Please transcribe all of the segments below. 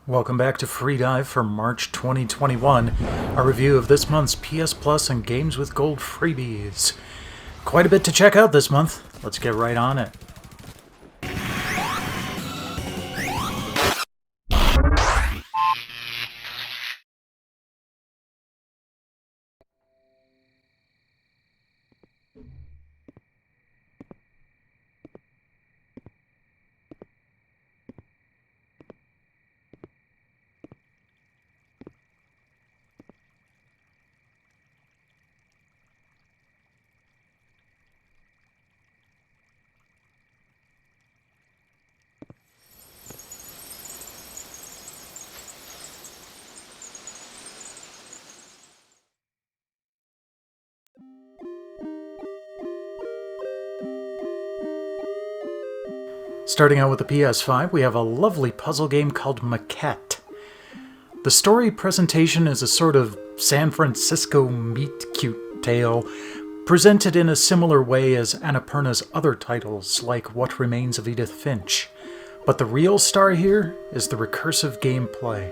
Welcome back to freeDive for March 2021, a review of this month's PS Plus and Games with Gold freebies. Quite a bit to check out this month. Let's get right on it. Starting out with the PS5, we have a lovely puzzle game called Maquette. The story presentation is a sort of San Francisco meet-cute tale, presented in a similar way as Annapurna's other titles, like What Remains of Edith Finch. But the real star here is the recursive gameplay.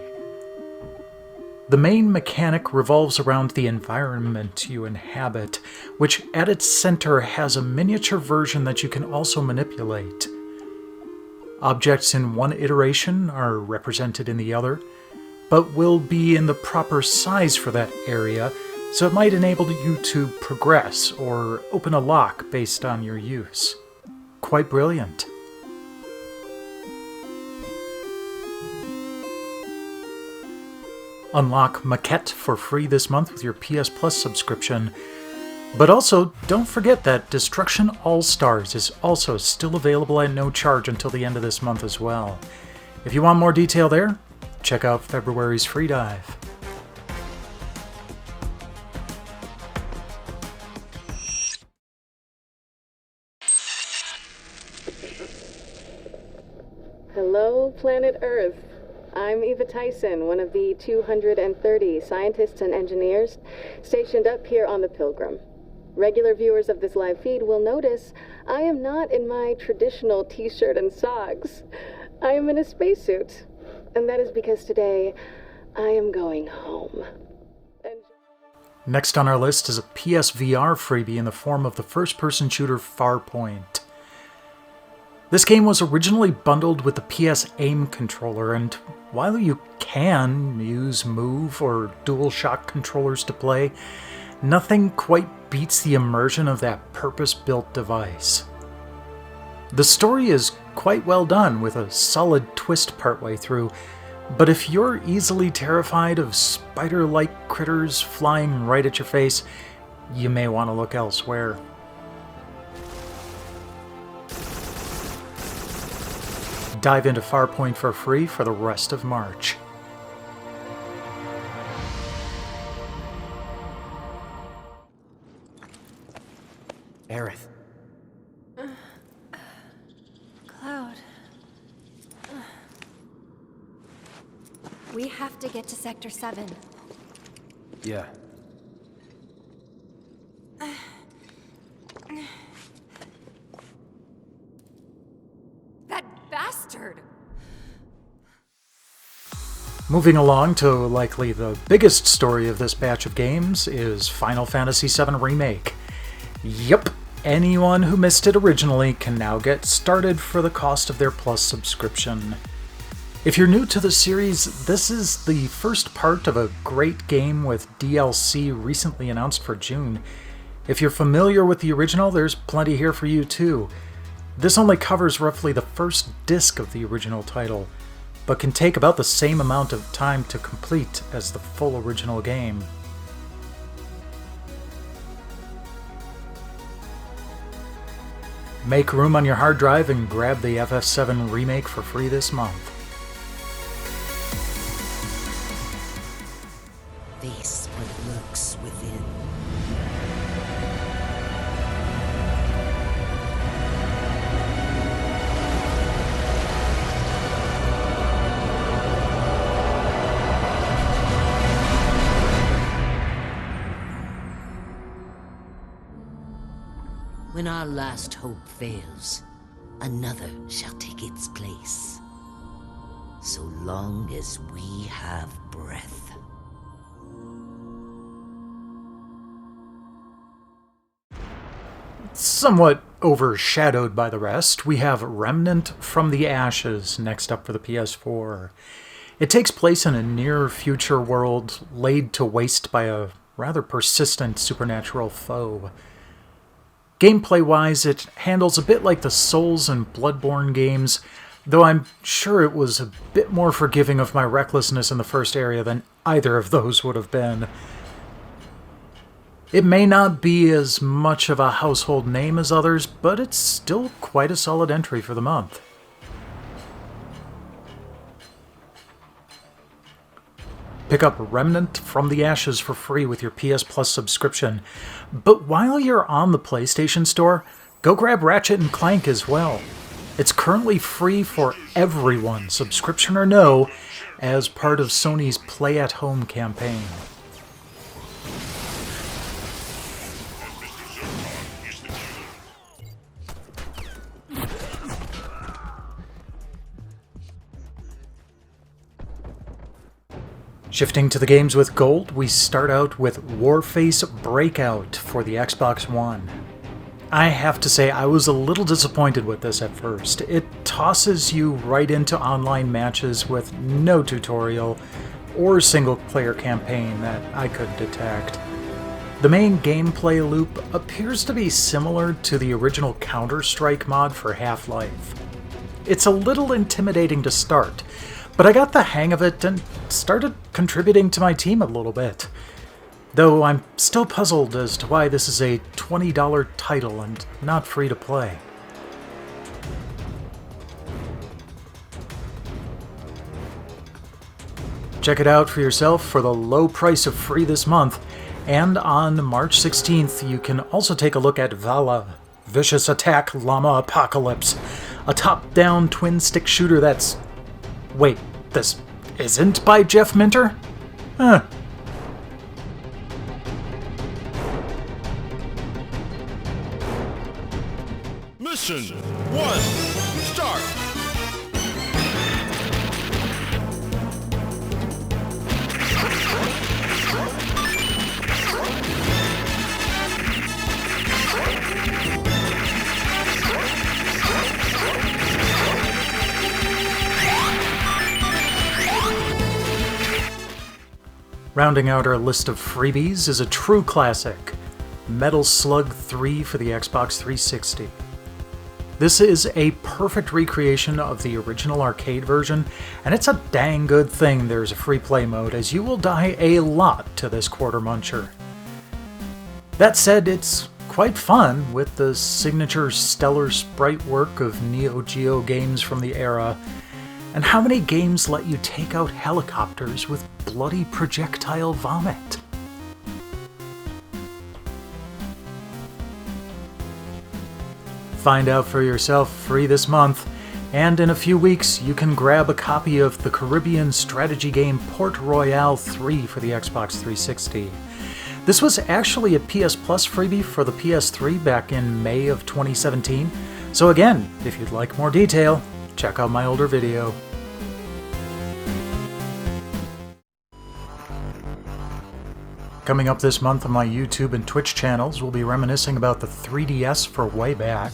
The main mechanic revolves around the environment you inhabit, which at its center has a miniature version that you can also manipulate. Objects in one iteration are represented in the other, but will be in the proper size for that area, so it might enable you to progress or open a lock based on your use. Quite brilliant. Unlock Maquette for free this month with your PS Plus subscription. But also, don't forget that Destruction All-Stars is also still available at no charge until the end of this month as well. If you want more detail there, check out February's freeDive. Hello, planet Earth. I'm Eva Tyson, one of the 230 scientists and engineers stationed up here on the Pilgrim. Regular viewers of this live feed will notice I am not in my traditional t-shirt and socks. I am in a spacesuit, and that is because today I am going home. Next on our list is a PSVR freebie in the form of the first-person shooter Farpoint. This game was originally bundled with the PS Aim controller, and while you can use Move or DualShock controllers to play, nothing quite beats the immersion of that purpose-built device. The story is quite well done, with a solid twist partway through, but if you're easily terrified of spider-like critters flying right at your face, you may want to look elsewhere. Dive into Farpoint for free for the rest of March. Aerith. Cloud. We have to get to Sector 7. Yeah. That bastard! Moving along to likely the biggest story of this batch of games is Final Fantasy VII Remake. Yep, anyone who missed it originally can now get started for the cost of their Plus subscription. If you're new to the series, this is the first part of a great game with DLC recently announced for June. If you're familiar with the original, there's plenty here for you too. This only covers roughly the first disc of the original title, but can take about the same amount of time to complete as the full original game. Make room on your hard drive and grab the FF7 Remake for free this month. Face what lurks within. When our last hope fails, another shall take its place. so long as we have breath. Somewhat overshadowed by the rest, we have Remnant from the Ashes next up for the PS4. It takes place in a near-future world laid to waste by a rather persistent supernatural foe. Gameplay-wise, it handles a bit like the Souls and Bloodborne games, though I'm sure it was a bit more forgiving of my recklessness in the first area than either of those would have been. It may not be as much of a household name as others, but it's still quite a solid entry for the month. Pick up Remnant from the Ashes for free with your PS Plus subscription. But while you're on the PlayStation Store, go grab Ratchet and Clank as well. It's currently free for everyone, subscription or no, as part of Sony's Play at Home campaign. Shifting to the games with gold, we start out with Warface Breakout for the Xbox One. I have to say I was a little disappointed with this at first. It tosses you right into online matches with no tutorial or single-player campaign that I could detect. The main gameplay loop appears to be similar to the original Counter-Strike mod for Half-Life. It's a little intimidating to start, but I got the hang of it and started contributing to my team a little bit. Though I'm still puzzled as to why this is a $20 title and not free to play. Check it out for yourself for the low price of free this month, and on March 16th you can also take a look at VALA, Vicious Attack Llama Apocalypse, a top-down twin-stick shooter that's... Wait, this isn't by Jeff Minter? Huh. Mission 1, start! Rounding out our list of freebies is a true classic, Metal Slug 3 for the Xbox 360. This is a perfect recreation of the original arcade version, and it's a dang good thing there's a free play mode, as you will die a lot to this quarter muncher. That said, it's quite fun with the signature stellar sprite work of Neo Geo games from the era. And how many games let you take out helicopters with bloody projectile vomit? Find out for yourself free this month, and in a few weeks you can grab a copy of the Caribbean strategy game Port Royale 3 for the Xbox 360. This was actually a PS Plus freebie for the PS3 back in May of 2017, so again, if you'd like more detail, check out my older video. Coming up this month on my YouTube and Twitch channels, we'll be reminiscing about the 3DS for way back,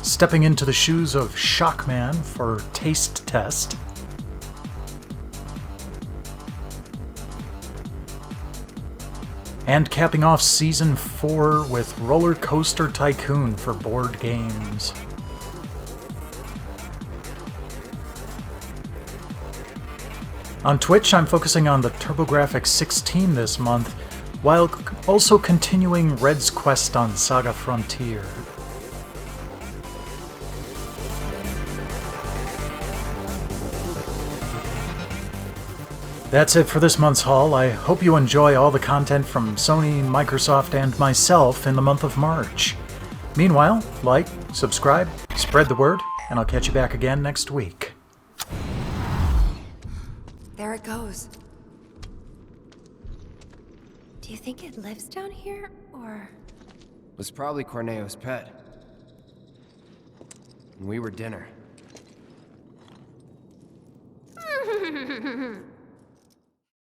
stepping into the shoes of Shockman for Taste Test, and capping off Season 4 with Roller Coaster Tycoon for board games. On Twitch, I'm focusing on the TurboGrafx 16 this month, while also continuing Red's quest on Saga Frontier. That's it for this month's haul. I hope you enjoy all the content from Sony, Microsoft, and myself in the month of March. Meanwhile, like, subscribe, spread the word, and I'll catch you back again next week. There it goes. Do you think it lives down here, or...? Was probably Corneo's pet. And we were dinner.